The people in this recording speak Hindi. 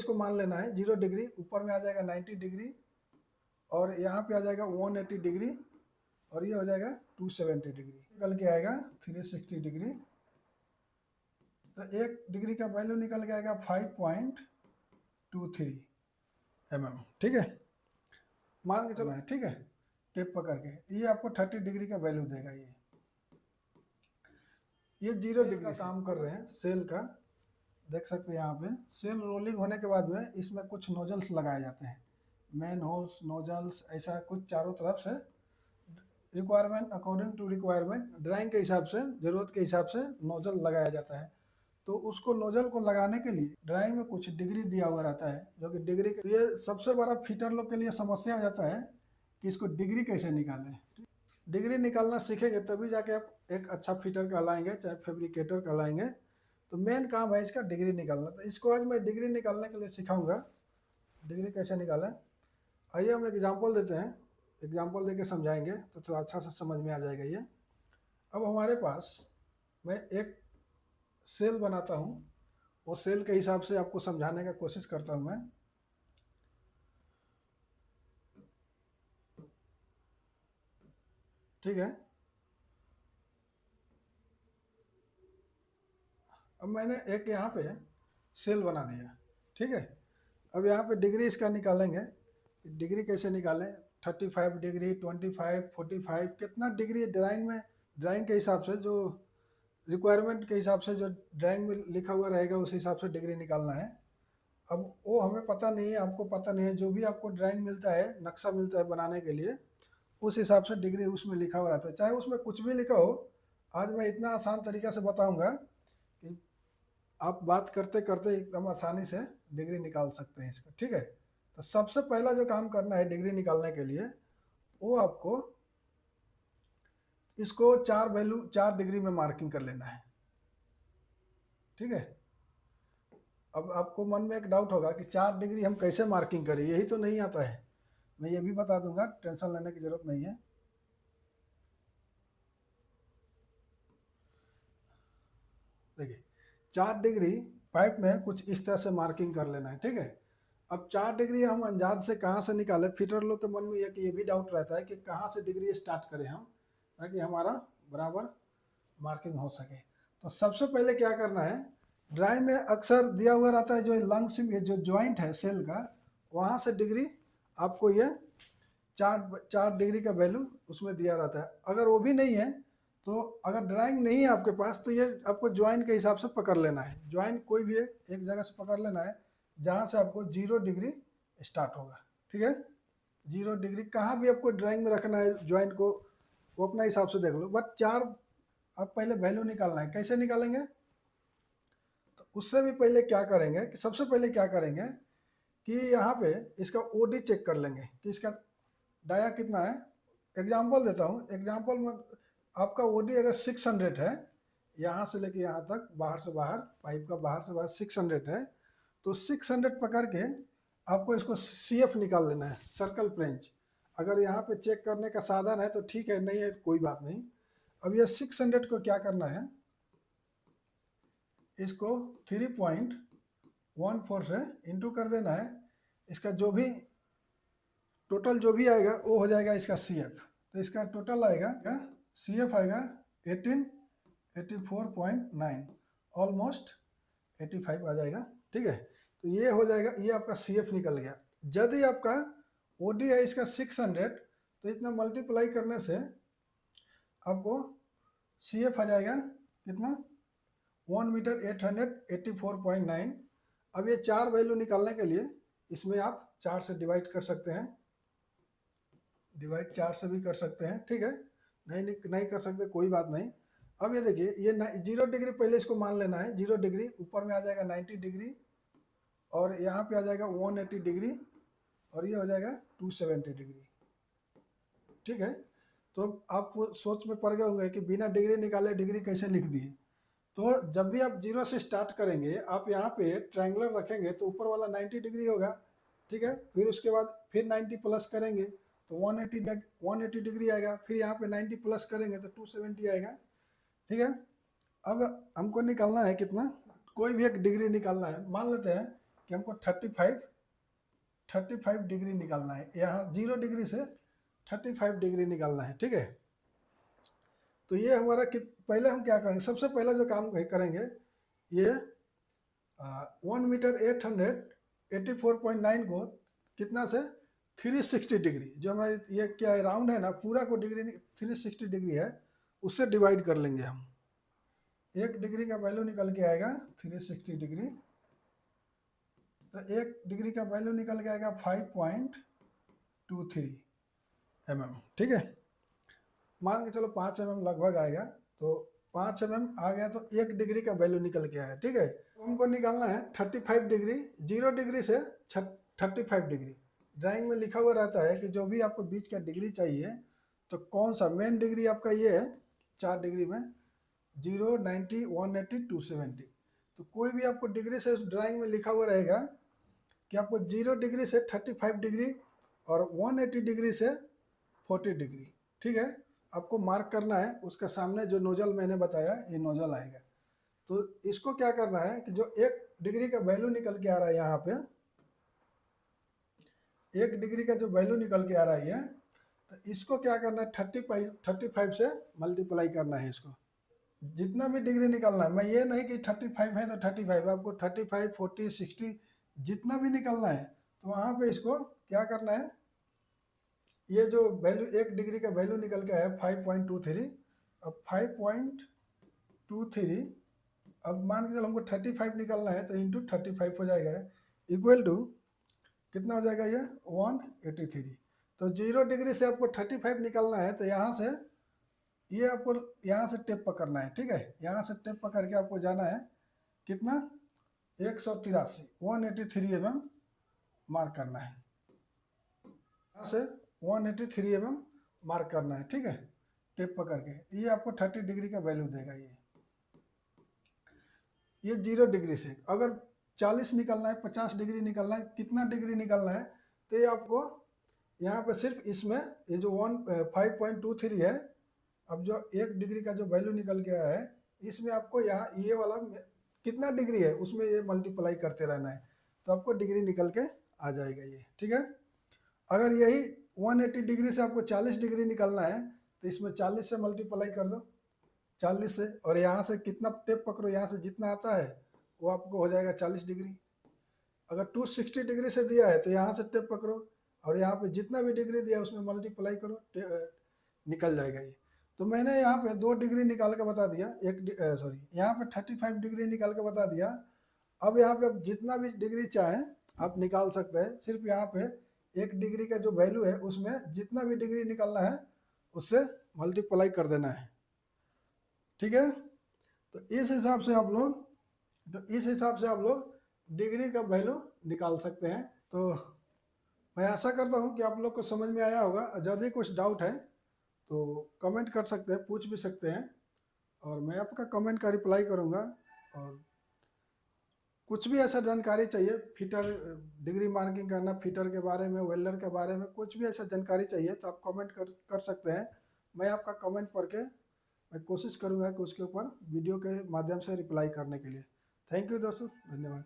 इसको मान लेना है 0 डिग्री, ऊपर में आ जाएगा 90 डिग्री और यहाँ पे आ जाएगा 180 डिग्री और ये हो जाएगा 270 डिग्री, निकल के आएगा 360 डिग्री। तो 1 डिग्री का वैल्यू निकल के आएगा 5.23 mm। ठीक है, मान के चलो है, ठीक है, टेप पकड़ के ये आपको 30 डिग्री का वैल्यू देगा। ये 0 डिग्री का काम कर रहे हैं सेल का, देख सकते हैं यहाँ पे सेल रोलिंग होने के बाद में इसमें कुछ नोजल्स लगाए जाते हैं, मेन होल्स, नोजल्स, ऐसा कुछ चारों तरफ से requirement, according to requirement, drawing के हिसाब से, ज़रूरत के हिसाब से नोजल लगाया जाता है। तो उसको नोजल को लगाने के लिए ड्राइंग में कुछ डिग्री दिया हुआ रहता है, जो कि डिग्री के ये सबसे बड़ा फिटर लोग के लिए समस्या आ जाता है कि इसको डिग्री कैसे निकालें। डिग्री निकालना सीखेंगे तभी जाके आप एक अच्छा फिटर कहलाएंगे, चाहे फैब्रिकेटर कहलाएंगे। तो मेन काम है इसका डिग्री निकालना। तो इसको आज मैं डिग्री निकालने के लिए सिखाऊंगा, डिग्री कैसे निकालें। आइए हम एग्जांपल देते हैं, एग्जांपल देके समझाएंगे तो थोड़ा अच्छा से समझ में आ जाएगा ये। अब हमारे पास मैं एक सेल बनाता हूँ, वो सेल के हिसाब से आपको समझाने का कोशिश करता हूँ मैं। ठीक है, अब मैंने एक यहाँ पे सेल बना दिया। ठीक है, अब यहाँ पे डिग्री इसका निकालेंगे। डिग्री कैसे निकालें, 35 डिग्री, 25, 45, कितना डिग्री ड्राइंग में, ड्राइंग के हिसाब से, जो रिक्वायरमेंट के हिसाब से जो ड्राइंग में लिखा हुआ रहेगा उस हिसाब से डिग्री निकालना है। अब वो हमें पता नहीं है, आपको पता नहीं है, जो भी आपको ड्राइंग मिलता है, नक्शा मिलता है बनाने के लिए, उस हिसाब से डिग्री उसमें लिखा हुआ रहता है, चाहे उसमें कुछ भी लिखा हो। आज मैं इतना आसान तरीका से बताऊंगा कि आप बात करते करते एकदम आसानी से डिग्री निकाल सकते हैं इसका। ठीक है, तो सबसे पहला जो काम करना है डिग्री निकालने के लिए, वो आपको इसको 4 डिग्री में मार्किंग कर लेना है। ठीक है, अब आपको मन में एक डाउट होगा कि 4 डिग्री हम कैसे मार्किंग करें, यही तो नहीं आता है। मैं ये भी बता दूंगा, टेंशन लेने की जरूरत नहीं है। देखिए 4 डिग्री पाइप में कुछ इस तरह से मार्किंग कर लेना है। ठीक है, अब 4 डिग्री हम अंदाज से कहाँ से निकालें, फिटर लोग के मन में एक ये भी डाउट रहता है कि कहाँ से डिग्री स्टार्ट करें हम, ताकि हमारा बराबर मार्किंग हो सके। तो सबसे पहले क्या करना है, ड्राइंग में अक्सर दिया हुआ रहता है जो लंग्स में जो ज्वाइंट है सेल का, वहाँ से डिग्री आपको ये 4 डिग्री का वैल्यू उसमें दिया रहता है। अगर वो भी नहीं है तो अगर ड्राइंग नहीं है आपके पास तो ये आपको ज्वाइंट के हिसाब से पकड़ लेना है। ज्वाइंट कोई भी एक जगह से पकड़ लेना है जहाँ से आपको 0 डिग्री स्टार्ट होगा। ठीक है, 0 डिग्री कहाँ भी आपको ड्राइंग में रखना है ज्वाइंट को, वो अपना हिसाब से देख लो। बट 4 अब पहले वैल्यू निकालना है, कैसे निकालेंगे, तो उससे भी पहले क्या करेंगे कि सबसे पहले क्या करेंगे कि यहाँ पे इसका ओडी चेक कर लेंगे कि इसका डाया कितना है। एग्जांपल देता हूँ, एग्जांपल में आपका ओडी अगर 600 है, यहाँ से लेके यहाँ तक, बाहर से बाहर, पाइप का बाहर से बाहर 600 है, तो 600 पकड़ के आपको इसको CF निकाल लेना है, सर्कल फ्रेंच। अगर यहाँ पे चेक करने का साधन है तो ठीक है, नहीं है तो कोई बात नहीं। अब ये 600 को क्या करना है, इसको 3.14 से इंटू कर देना है। इसका जो भी टोटल जो भी आएगा वो हो जाएगा इसका CF। तो इसका टोटल आएगा CF आएगा 84.9, ऑलमोस्ट 85 आ जाएगा। ठीक है, तो ये हो जाएगा, ये आपका CF निकल गया। यदि आपका OD है इसका 600, तो इतना मल्टीप्लाई करने से आपको CF आ जाएगा कितना, 1 मीटर 884.9। अब ये 4 वैल्यू निकालने के लिए इसमें आप 4 से डिवाइड कर सकते हैं, डिवाइड 4 से भी कर सकते हैं। ठीक है, नहीं कर सकते कोई बात नहीं। अब ये देखिए, ये 0 डिग्री पहले इसको मान लेना है, 0 डिग्री, ऊपर में आ जाएगा 90 डिग्री और यहाँ पे आ जाएगा 180 डिग्री और ये हो जाएगा 270 डिग्री। ठीक है, तो आप सोच में पड़ गए होंगे कि बिना डिग्री निकाले डिग्री कैसे लिख दिए। तो जब भी आप 0 से स्टार्ट करेंगे, आप यहाँ पे ट्रायंगुलर रखेंगे तो ऊपर वाला 90 डिग्री होगा। ठीक है, फिर उसके बाद फिर 90 प्लस करेंगे तो 180 डिग्री आएगा, फिर यहाँ पे 90 प्लस करेंगे तो 270 आएगा। ठीक है, अब हमको निकालना है कितना, कोई भी एक डिग्री निकालना है। मान लेते हैं कि हमको 35 डिग्री निकालना है, यहाँ 0 डिग्री से 35 डिग्री निकालना है, ठीक है। तो ये हमारा पहले हम क्या करेंगे, सबसे पहला जो काम करेंगे, ये 1 मीटर 884.9 को कितना से 360 डिग्री, जो हमारा ये क्या है राउंड है ना, पूरा को डिग्री 360 डिग्री है, उससे डिवाइड कर लेंगे हम। 1 डिग्री का वैल्यू निकल के आएगा 360 डिग्री, तो 1 डिग्री का वैल्यू निकल के आएगा 5.23 mm, ठीक है। मान के चलो 5 mm लगभग आएगा, तो 5 mm आ गया, तो 1 डिग्री का वैल्यू निकल के आया, ठीक है। हमको निकालना है 35 डिग्री, 0 डिग्री से 35 डिग्री। ड्राइंग में लिखा हुआ रहता है कि जो भी आपको बीच का डिग्री चाहिए, तो कौन सा मेन डिग्री आपका ये है 4 डिग्री में 0, 90, 180, 270। तो कोई भी आपको डिग्री से ड्राइंग में लिखा हुआ रहेगा कि आपको 0 डिग्री से 35 डिग्री और 180 डिग्री से 40 डिग्री, ठीक है, आपको मार्क करना है। उसका सामने जो नोजल मैंने बताया, ये नोजल आएगा। तो इसको क्या करना है कि जो 1 डिग्री का वैल्यू निकल के आ रहा है, यहाँ पे 1 डिग्री का जो वैल्यू निकल के आ रहा है ये, तो इसको क्या करना है 35 से मल्टीप्लाई करना है इसको। जितना भी डिग्री निकलना है, मैं ये नहीं कि 35 है तो 35, आपको 35, 40, 60 जितना भी निकलना है, तो वहाँ पे इसको क्या करना है, ये जो वैल्यू 1 डिग्री का वैल्यू निकल के आया 5.23, अब 5.23, अब मान के चलो हमको 35 निकलना है, तो इंटू 35 हो जाएगा, इक्वल टू कितना हो जाएगा ये 183। तो 0 डिग्री से आपको 35 निकलना है, तो यहाँ से ये आपको यहाँ से टेप पकड़ना है, ठीक है। यहाँ से टेप पकड़ के आपको जाना है कितना 183 mm मार्क करना है, यहाँ से 183 mm मार्क करना है, ठीक है, टेप पकड़ के। ये आपको 30 डिग्री का वैल्यू देगा। ये 0 डिग्री से अगर 40 निकलना है, 50 डिग्री निकलना है, कितना डिग्री निकलना है, तो ये आपको यहाँ पे सिर्फ इसमें ये जो 5.23 है, अब जो 1 डिग्री का जो वैल्यू निकल के आया है, इसमें आपको यहाँ ये वाला कितना डिग्री है उसमें ये मल्टीप्लाई करते रहना है, तो आपको डिग्री निकल के आ जाएगा ये, ठीक है। अगर यही 180 डिग्री से आपको 40 डिग्री निकलना है, तो इसमें 40 से मल्टीप्लाई कर दो, 40 से, और यहाँ से कितना टेप पकड़ो, यहाँ से जितना आता है वो आपको हो जाएगा 40 डिग्री। अगर 260 डिग्री से दिया है, तो यहाँ से टेप पकड़ो और यहाँ पे जितना भी डिग्री दिया है उसमें मल्टीप्लाई करो, निकल जाएगा ये। तो मैंने यहाँ पे 2 डिग्री निकाल के बता दिया, यहाँ पे 35 डिग्री निकाल के बता दिया। अब यहाँ पे आप जितना भी डिग्री चाहें आप निकाल सकते हैं, सिर्फ यहाँ पे 1 डिग्री का जो वैल्यू है उसमें जितना भी डिग्री निकालना है उससे मल्टीप्लाई कर देना है, ठीक है। तो इस हिसाब से आप लोग डिग्री का वैल्यू निकाल सकते हैं। तो मैं आशा करता हूँ कि आप लोग को समझ में आया होगा। यदि कुछ डाउट है तो कमेंट कर सकते हैं, पूछ भी सकते हैं, और मैं आपका कमेंट का रिप्लाई करूँगा। और कुछ भी ऐसा जानकारी चाहिए, फिटर डिग्री मार्किंग करना, फिटर के बारे में, वेल्डर के बारे में, कुछ भी ऐसा जानकारी चाहिए तो आप कमेंट कर सकते हैं। मैं आपका कमेंट पढ़ के मैं कोशिश करूँगा कि उसके ऊपर वीडियो के माध्यम से रिप्लाई करने के लिए। थैंक यू दोस्तों, धन्यवाद।